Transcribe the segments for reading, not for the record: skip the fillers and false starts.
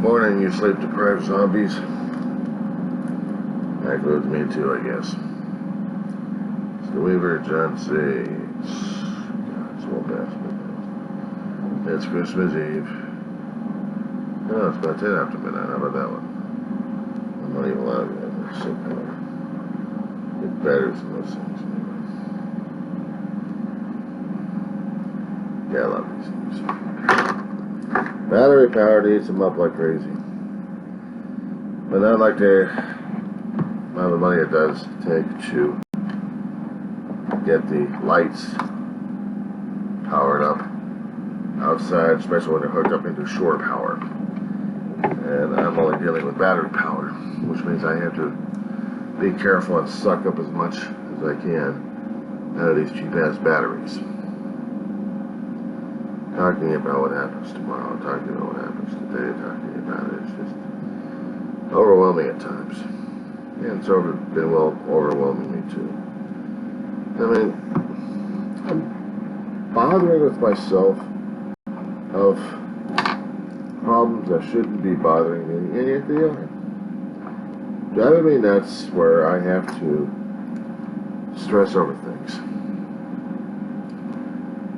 Morning, you sleep-deprived zombies. That includes me too, I guess. It's the Weaver, John 6. God, it's well past midnight. It's Christmas Eve. Oh, it's about 10 after midnight. How about that one? I'm not even allowed yet. They're so kind of get batteries in those things anyway. Yeah, I love these things. Battery powered eats them up like crazy. But not like the amount of money it does take to get the lights powered up outside, especially when they're hooked up into shore power. And I'm only dealing with battery power, which means I have to be careful and suck up as much as I can out of these cheap-ass batteries. Talking about what happens tomorrow, talking about what happens today, talking about it, it's just overwhelming at times. And it's been overwhelming me too. I mean, I'm bothering with myself of problems that shouldn't be bothering me, and yet they are. Driving me nuts where I have to stress over things.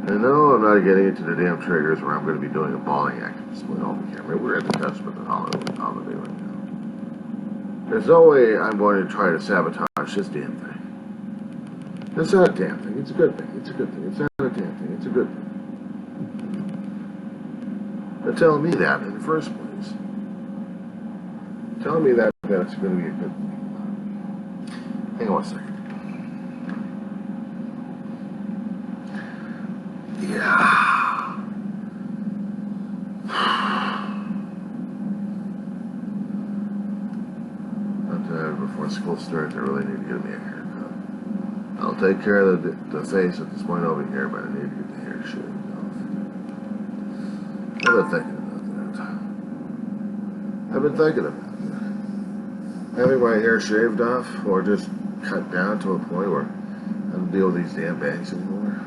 And no, I'm not getting into the damn triggers where I'm going to be doing a bawling act at this point over here. I mean, we're at the cusp of the holiday right now. There's no way I'm going to try to sabotage this damn thing. It's not a damn thing. It's a good thing. It's a good thing. It's not a damn thing. It's a good thing. They're telling me that in the first place. Telling me that it's going to be a good thing. Hang on a second. Yeah. Before school starts, I really need to get me a haircut. I'll take care of the face at this point over here, but I need to get the hair shaved off. I've been thinking about that. I've been thinking about that. Having my hair shaved off, or just cut down to a point where I don't deal with these damn bangs anymore.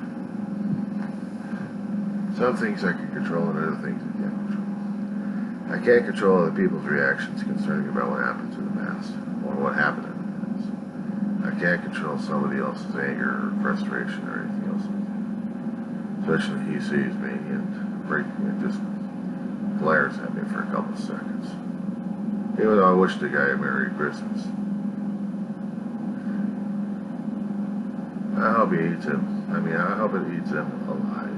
Some things I can control and other things I can't control. I can't control other people's reactions concerning about what happens in the past, or what happened in the past. I can't control somebody else's anger or frustration or anything else. Especially he sees me and it just glares at me for a couple of seconds. Even though I wish the guy a Merry Christmas. I hope he eats him. I mean, I hope it eats him alive.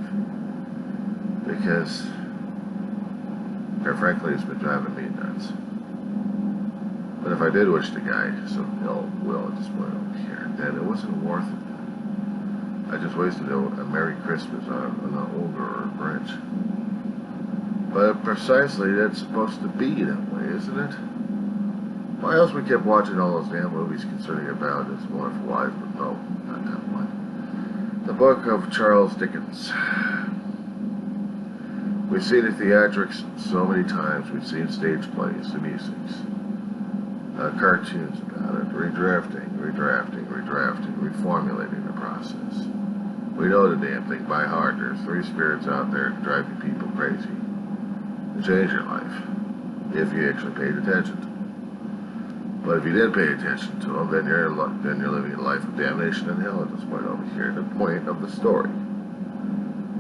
Because, quite frankly, it's been driving me nuts. But if I did wish the guy some ill will at this point over here, then it wasn't worth it. I just wasted a Merry Christmas on an older or a Grinch. But precisely, that's supposed to be that way, isn't it? Why else we kept watching all those damn movies concerning about It's a Wonderful Life, but no, not that one. The book of Charles Dickens. We've seen the theatrics so many times. We've seen stage plays, the musics, cartoons about it, redrafting, reformulating the process. We know the damn thing by heart. There's three spirits out there driving people crazy to change your life, if you actually paid attention to them. But if you didn't pay attention to them, then you're living a life of damnation and hell at this point over here. The point of the story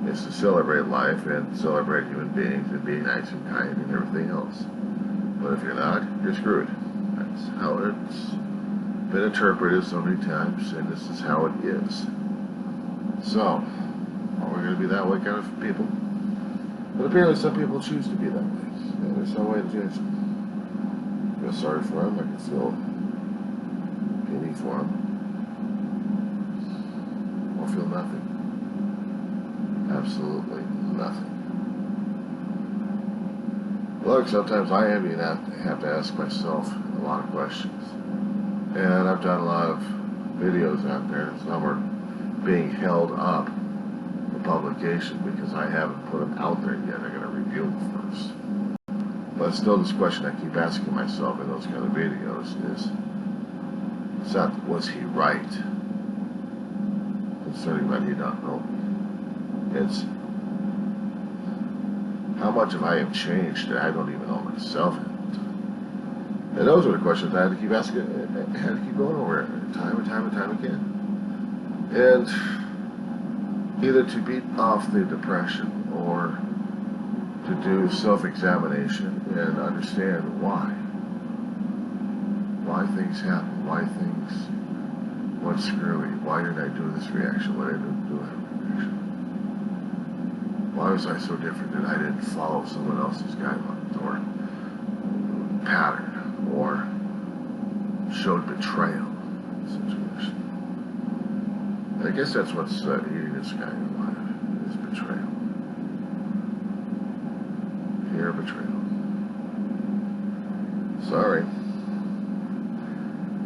is to celebrate life and celebrate human beings and be nice and kind and everything else. But if you're not, you're screwed. That's how it's been interpreted so many times, and this is how it is. So, are we going to be that way kind of people? But apparently some people choose to be that way, and there's no way to change them. I feel sorry for them. I can feel pity for them. Or feel nothing. Absolutely nothing. Look, sometimes I even have to ask myself a lot of questions. And I've done a lot of videos out there. Some are being held up for publication because I haven't put them out there yet. I gotta review them first. But still, this question I keep asking myself in those kind of videos is, it's not, was he right concerning that he not know me? It's, How much have I have changed that I don't even know myself yet? And those are the questions I had to keep asking, I had to keep going over time and time and time again. And either to beat off the depression or to do self-examination and understand why things happen, why things went screwy, why did I do this reaction, why did I do that reaction? Why was I so different that I didn't follow someone else's guidelines or pattern or showed betrayal in the situation? And I guess that's what's eating this guy alive, is betrayal. Fear of betrayal. Sorry.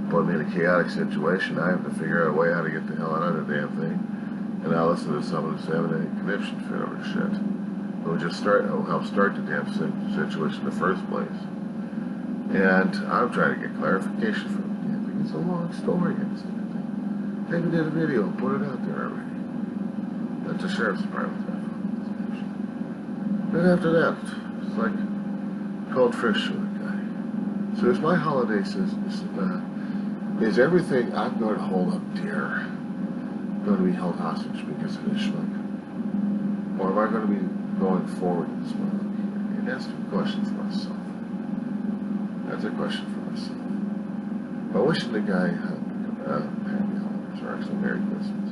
Put me in a chaotic situation. I have to figure out a way how to get the hell out of the damn thing. And I'll listen to someone who's having a conniption fit over shit. It'll help start the damn situation in the first place. And I'm trying to get clarification from the damn thing. It's a long story. Maybe did a video and put it out there already. That's the sheriff's department. Then after that, it's like cold fish with a guy. So is my holiday system, is everything I'm going to hold up dear going to be held hostage because of this schmuck? Or am I going to be going forward in this one? And that's a question for myself. That's a question for myself. But wishing the guy happy holidays, or actually Merry Christmas.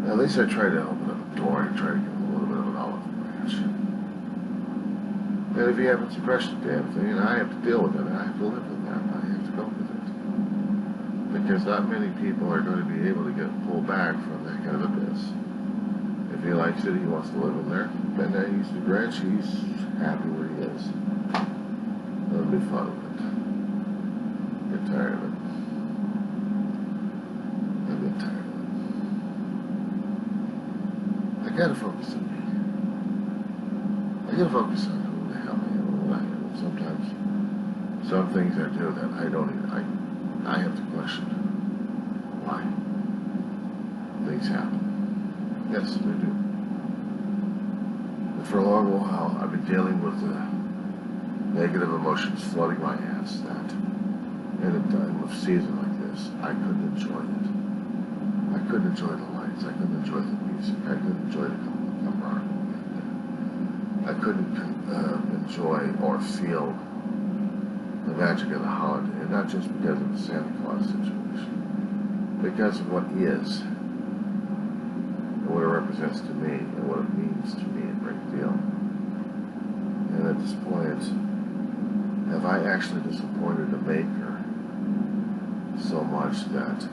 At least I try to open up a door and try to give him a little bit of an olive branch. And if he happens to crush the damn thing, and I have to deal with it, I have to live with that, I have to go with it. Because not many people are going to be able to get pulled back from that kind of abyss. If he likes it, he wants to live in there, then he's the branch, he's happy where he is. It'll be fun with it. Get tired of it. I get tired of it. I gotta focus on me. I gotta focus on who the hell I am and what I am. And sometimes, some things I do that I don't even, I have to question why things happen. Yes, they do. And for a long while, I've been dealing with negative emotions flooding my ass that in a time of season like this, I couldn't enjoy it. I couldn't enjoy the lights. I couldn't enjoy the music. I couldn't enjoy the camaraderie. I couldn't enjoy or feel the magic of the holiday, and not just because of the Santa Claus situation, because of what is, and what it represents to me, and what it means to me a great deal. And at this point, have I actually disappointed the maker so much that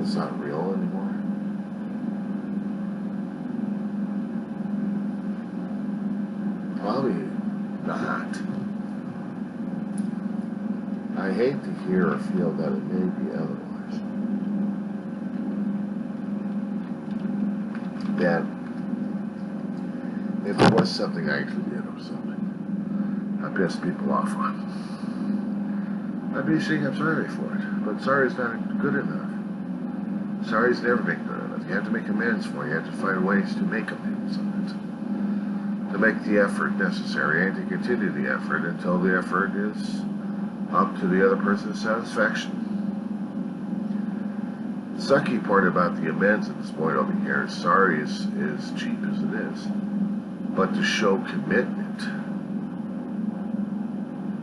it's not real anymore? Probably not. I hate to hear or feel that it may be otherwise. That if it was something I actually did or something I pissed people off on, I'd be saying I'm sorry for it. But sorry is not good enough. Sorry's never been good enough. You have to make amends for it. You have to find ways to make amends on it. To make the effort necessary and to continue the effort until the effort is up to the other person's satisfaction. The sucky part about the amends at this point over here is sorry is cheap as it is. But to show commitment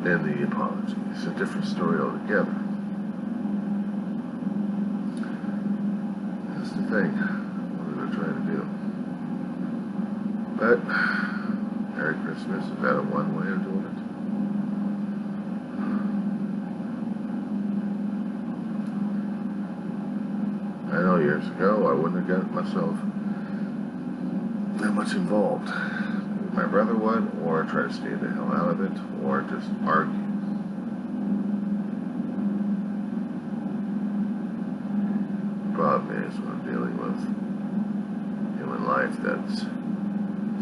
in the apology is a different story altogether. That's the thing. What are we trying to do? But Merry Christmas, is that a one way of doing it? I know years ago I wouldn't have got myself that much involved. My brother would, or try to stay the hell out of it, or just argue. The problem is when I'm dealing with human life that's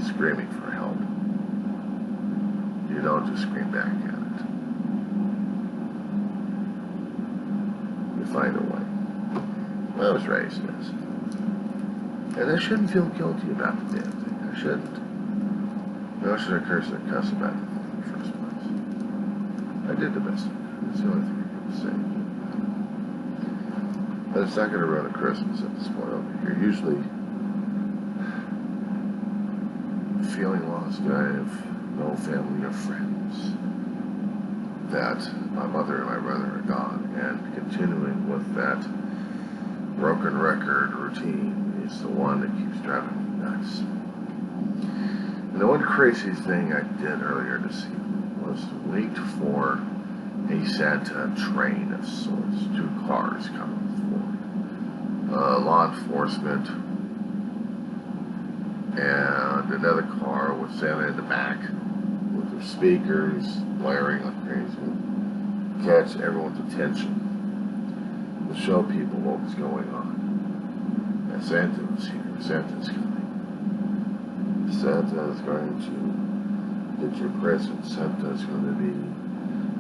screaming for help, you don't just scream back at it. You find a way. I was raised as. And I shouldn't feel guilty about the damn thing. I shouldn't. Nor should I curse or cuss about the thing in the first place. I did the best I could. That's the only thing I can say. But it's not going to ruin a Christmas at this point over here. Usually, feeling lost, I have no family or friends. That my mother and my brother are gone, and continuing with that broken record routine is the one that keeps driving me nuts. And the one crazy thing I did earlier this evening was to wait for a Santa train of sorts, 2 cars coming forward. Law enforcement and another car with Santa in the back with their speakers blaring like crazy. Catch everyone's attention to show people what was going on. And Santa was here. Santa's coming. Santa is going to get your presents. Santa is going to be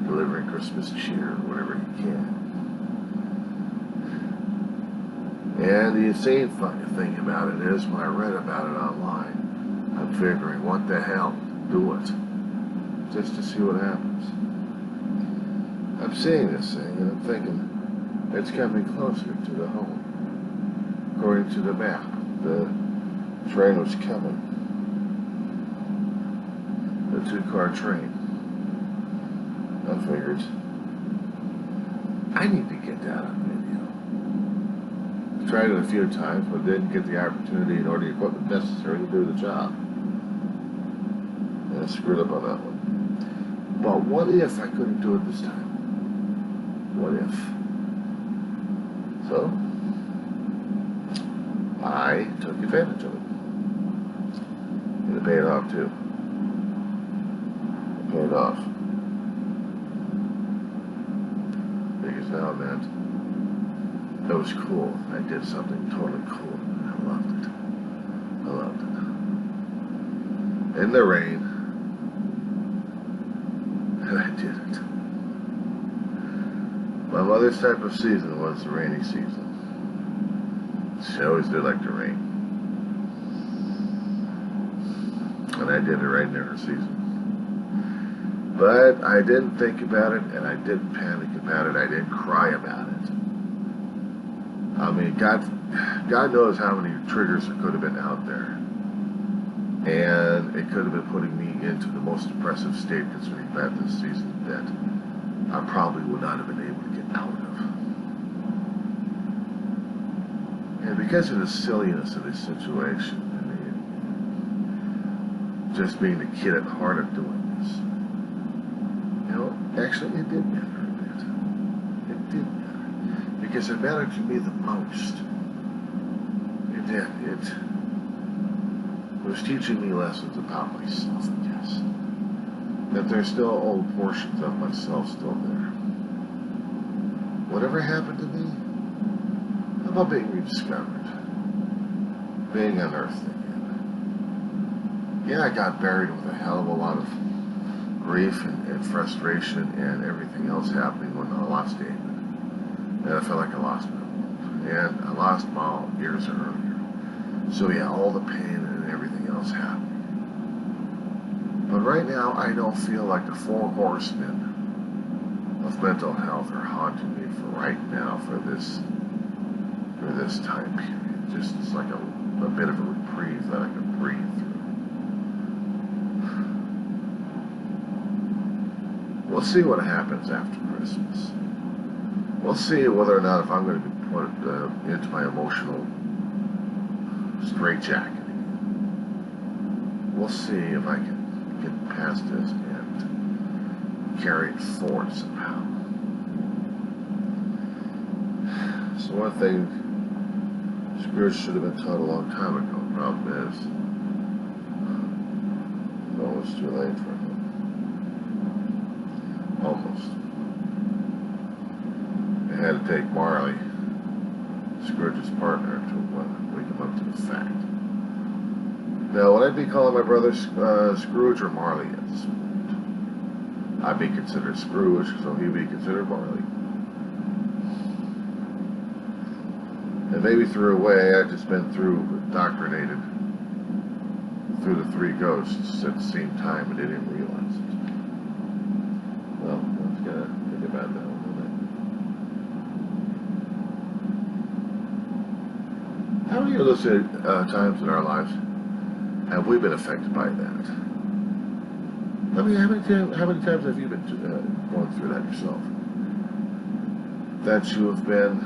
delivering Christmas cheer, whatever he can. And the insane fucking thing about it is, when I read about it online, I'm figuring, what the hell? Do it. Just to see what happens. I'm seeing this thing, and I'm thinking, it's coming closer to the home. According to the map, the train was coming. The 2-car train. I figured, I need to get that on video. I've tried it a few times, but didn't get the opportunity in order the equipment necessary to do the job. And I screwed up on that one. But what if I couldn't do it this time? What if? So, I took advantage of it. And it paid off too. It paid off. Because now it meant it was cool. I did something totally cool. And I loved it. I loved it. In the rain. And I did it. My mother's type of season was the rainy season. She always did like the rain. And I did it right near her season. But I didn't think about it, and I didn't panic about it. I didn't cry about it. I mean, God knows how many triggers there could have been out there. And it could have been putting me into the most depressive state concerning that this season that I probably would not have been able to get out of. And because of the silliness of this situation, I mean, just being the kid at heart of doing this, you know, actually it did matter a bit. It did matter. Because it mattered to me the most. It did. It was teaching me lessons about myself, I guess. That there's still old portions of myself still there. Whatever happened to me, how about being rediscovered? Being unearthed again. Yeah, I got buried with a hell of a lot of grief and frustration and everything else happening when I lost David. And I felt like I lost my world. And I lost Mal years earlier. So yeah, all the pain and everything else happened. But right now, I don't feel like the 4 horsemen of mental health are haunting me for right now, for this time period. Just it's like a bit of a reprieve that I can breathe through. We'll see what happens after Christmas. We'll see whether or not if I'm going to be put into my emotional straitjacket again. We'll see if I can get past this and carry it forward somehow. So one thing Scrooge should have been taught a long time ago. The problem is, it's almost too late for him. Almost. They had to take Marley, Scrooge's partner, to wake him up to the fact. Now, would I be calling my brother Scrooge or Marley at this point? I'd be considered Scrooge, so he'd be considered Marley. And maybe through a way I've just been through indoctrinated through the three ghosts at the same time and they didn't realize it. Well, let's gotta think about that a little bit. How many of those times in our lives have we been affected by that? I mean, how many times have you been going through that yourself? That you have been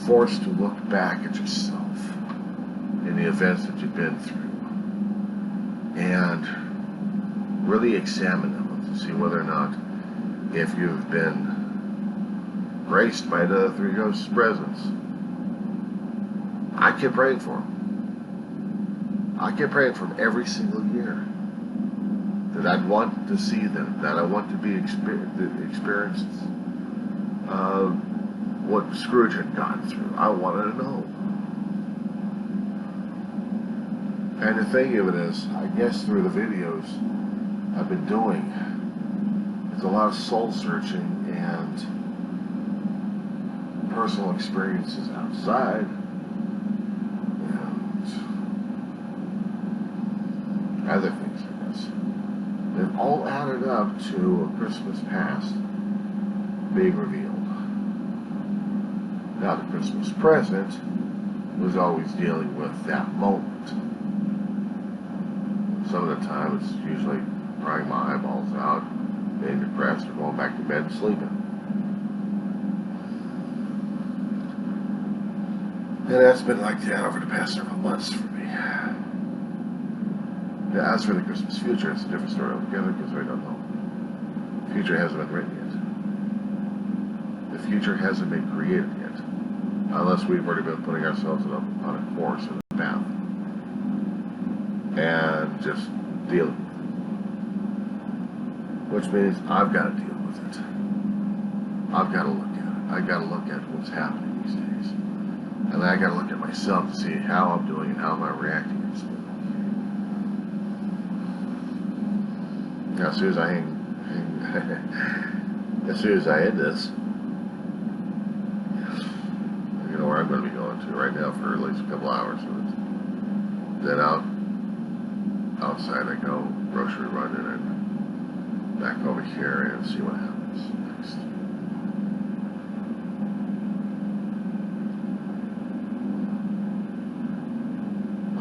forced to look back at yourself in the events that you've been through and really examine them to see whether or not if you've been graced by the three ghosts' presence. I kept praying for them. I kept praying for them every single year. That I'd want to see them, that I want to be experienced what Scrooge had gone through. I wanted to know. And the thing of it is, I guess through the videos I've been doing, there's a lot of soul searching and personal experiences outside. And other things, I guess. They've all added up to a Christmas past being revealed. Now the Christmas present was always dealing with that moment. Some of the time it's usually crying my eyeballs out, being depressed, or going back to bed and sleeping. And that's been like that over the past several months for me. Now, as for the Christmas future, it's a different story altogether because we don't know. The future hasn't been written yet. The future hasn't been created yet. Unless we've already been putting ourselves on a course and a path. And just dealing with it. Which means I've got to deal with it. I've got to look at it. I've got to look at what's happening these days. And then I got to look at myself to see how I'm doing and how am I reacting to it. Now, as soon as I end this, you know where I'm going to be going to right now for at least a couple hours. Then outside I go, grocery running, and back over here and see what happens next.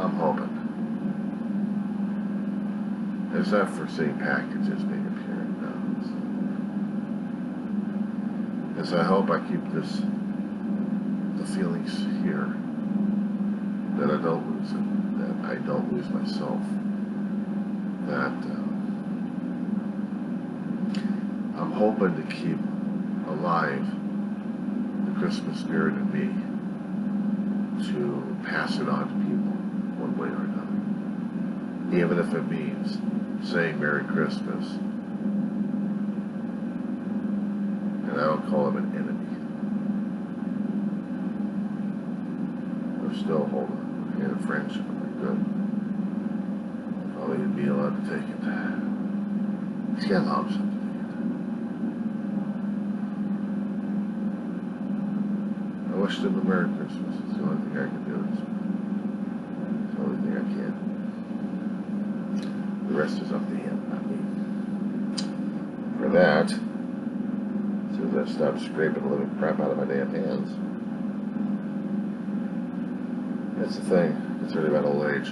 I'm hoping. There's that foreseen packages being appearing now. As I hope I keep the feelings here, that I don't lose it, that I don't lose myself, that I'm hoping to keep alive the Christmas spirit in me, to pass it on to people one way or another, even if it means saying Merry Christmas, and I don't call him an enemy. We're still holding a hand of friendship, and we're good. If only he'd be allowed to take it. He's got an option to take it. I wished him a Merry Christmas. It's the only thing I can do. It's the only thing I can. The rest is up to him, not me. For that, as soon as I stop scraping the living crap out of my damn hands. That's the thing, concerning about old age.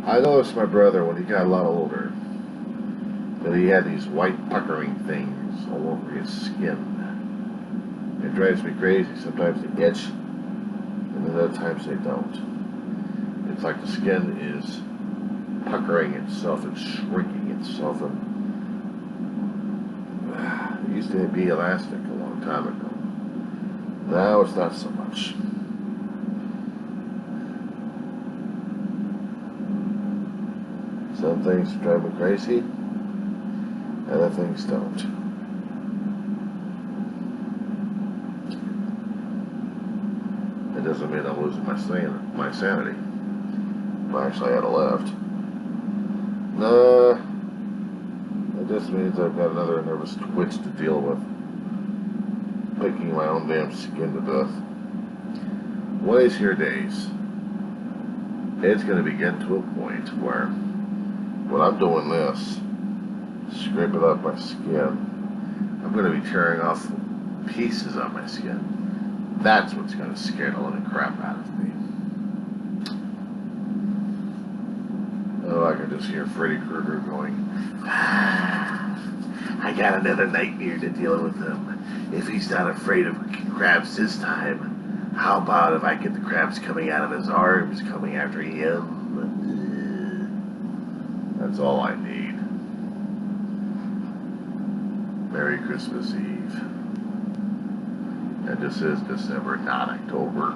I noticed my brother, when he got a lot older, that he had these white puckering things all over his skin. It drives me crazy. Sometimes they itch, and then other times they don't. It's like the skin is puckering itself and shrinking itself, and it used to be elastic a long time ago. Now it's not so much. Some things drive me crazy, other things don't. It doesn't mean I'm losing my sanity. Well, actually, I had it left. No, it just means I've got another nervous twitch to deal with. Picking my own damn skin to death. One of these here days, It's going to be getting to a point where when I'm doing this, scraping up my skin, I'm going to be tearing off pieces of my skin. That's what's going to scare the living crap out of me. Oh, I can just hear Freddy Krueger going, I got another nightmare to deal with him. If he's not afraid of crabs this time, how about if I get the crabs coming out of his arms, coming after him? That's all I need. Merry Christmas Eve. And this is December, not October.